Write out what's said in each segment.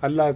اللہ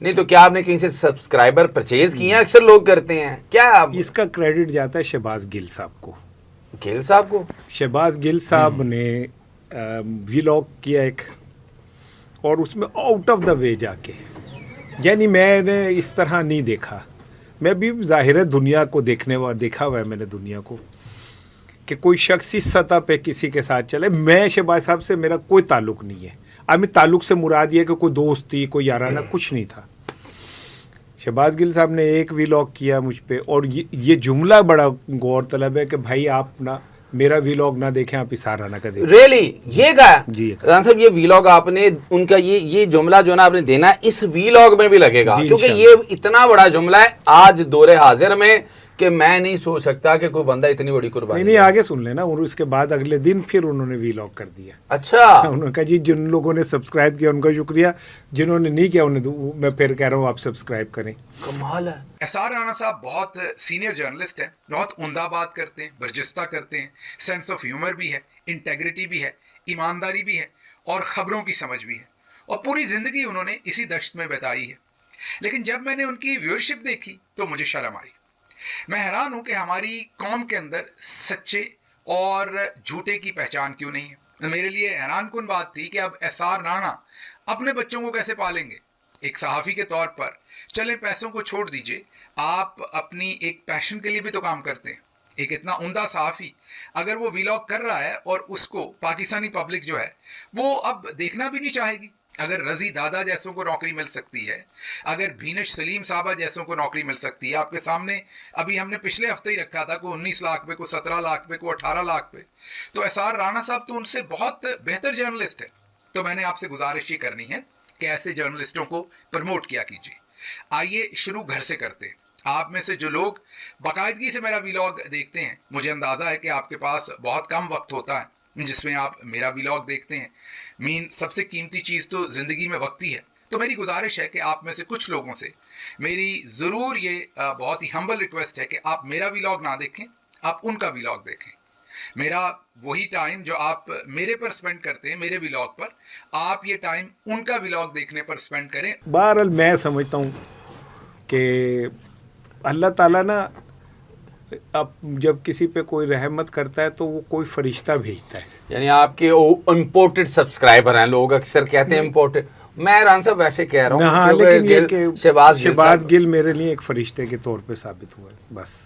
نہیں تو کیا آپ نے کہیں سے سبسکرائبر پرچیز کیے ہیں؟ اکثر لوگ کرتے ہیں کیا. اس کا کریڈٹ جاتا ہے شہباز گل صاحب کو. گل صاحب کو؟ شہباز گل صاحب نے ویلاگ کیا ایک، اور اس میں آؤٹ آف دا وے جا کے، یعنی میں نے اس طرح نہیں دیکھا. میں بھی ظاہر ہے دنیا کو دیکھا ہوا ہے میں نے دنیا کو، کہ کوئی شخص اس سطح پہ کسی کے ساتھ چلے. میں شہباز صاحب سے میرا کوئی تعلق نہیں ہے. اب تعلق سے مراد یہ کہ کوئی دوستی، کوئی یارانہ کچھ نہیں تھا. شہباز گل صاحب نے ایک ویلاگ کیا مجھ پہ، اور یہ جملہ بڑا غور طلب ہے کہ بھائی آپ نہ میرا ویلاگ نہ دیکھیں، آپ اشارہ نہ کریں. ریئلی یہ کہا جی ران صاحب؟ یہ ویلاگ آپ نے ان کا یہ جملہ جو نا آپ نے دینا ہے اس ویلاگ میں بھی لگے گا، کیونکہ یہ اتنا بڑا جملہ ہے آج دور حاضر میں کہ میں نہیں سوچ سکتا کہ کوئی بندہ اتنی بڑی قربانی. نہیں آگے سن لینا. اور اس کے بعد اگلے دن پھر انہوں نے ویلاگ کر دیا. اچھا. انہوں نے کہا جی جن لوگوں نے سبسکرائب کیا ان کا شکریہ، جنہوں نے نہیں کیا میں پھر کہہ رہا ہوں آپ سبسکرائب کریں. کمال ہے. احسان رانا صاحب بہت سینئر جرنلسٹ ہیں، بہت عمدہ بات کرتے ہیں، برجستہ کرتے ہیں، سینس آف ہیومر بھی ہے، انٹیگریٹی بھی ہے، ایمانداری بھی ہے، اور خبروں کی سمجھ بھی ہے، اور پوری زندگی انہوں نے اسی دشت میں بتائی ہے. لیکن جب میں نے ان کی ویورشپ دیکھی تو مجھے شرم آئی. میں حیران ہوں کہ ہماری قوم کے اندر سچے اور جھوٹے کی پہچان کیوں نہیں ہے. میرے لیے حیران کن بات تھی کہ اب احسان رانا اپنے بچوں کو کیسے پالیں گے. ایک صحافی کے طور پر چلیں پیسوں کو چھوڑ دیجئے، آپ اپنی ایک پیشن کے لیے بھی تو کام کرتے ہیں. ایک اتنا عمدہ صحافی اگر وہ ویلاگ کر رہا ہے اور اس کو پاکستانی پبلک جو ہے وہ اب دیکھنا بھی نہیں چاہے گی. اگر رضی دادا جیسوں کو نوکری مل سکتی ہے، اگر بھینش سلیم صاحبہ جیسوں کو نوکری مل سکتی ہے، آپ کے سامنے ابھی ہم نے پچھلے ہفتے ہی رکھا تھا کوئی 19 لاکھ پہ، کوئی 17 لاکھ پہ، کوئی 18 لاکھ پہ، تو احسان رانا صاحب تو ان سے بہت بہتر جرنلسٹ ہے. تو میں نے آپ سے گزارش یہ کرنی ہے کہ ایسے جرنلسٹوں کو پروموٹ کیا کیجیے. آئیے شروع گھر سے کرتے ہیں. آپ میں سے جو لوگ باقاعدگی سے میرا ویلاگ دیکھتے ہیں، مجھے اندازہ ہے کہ آپ کے پاس بہت کم وقت ہوتا ہے جس میں آپ میرا ویلاگ دیکھتے ہیں. سب سے قیمتی چیز تو زندگی میں وقت ہی ہے. تو میری گزارش ہے کہ آپ میں سے کچھ لوگوں سے میری ضرور یہ بہت ہی ہمبل ریکویسٹ ہے کہ آپ میرا ویلاگ نہ دیکھیں، آپ ان کا ویلاگ دیکھیں. میرا وہی ٹائم جو آپ میرے پر سپینڈ کرتے ہیں میرے ویلاگ پر، آپ یہ ٹائم ان کا ویلاگ دیکھنے پر سپینڈ کریں. بہرحال میں سمجھتا ہوں کہ اللہ تعالیٰ نا اب جب کسی پہ کوئی رحمت کرتا ہے تو وہ کوئی فرشتہ بھیجتا ہے. یعنی آپ کے امپورٹڈ سبسکرائبر ہیں، لوگ اکثر کہتے ہیں امپورٹڈ. میں ران صاحب ویسے کہہ رہا ہوں لیکن یہ کہ شہباز گل میرے لیے ایک فرشتے کے طور پہ ثابت ہوا ہے بس.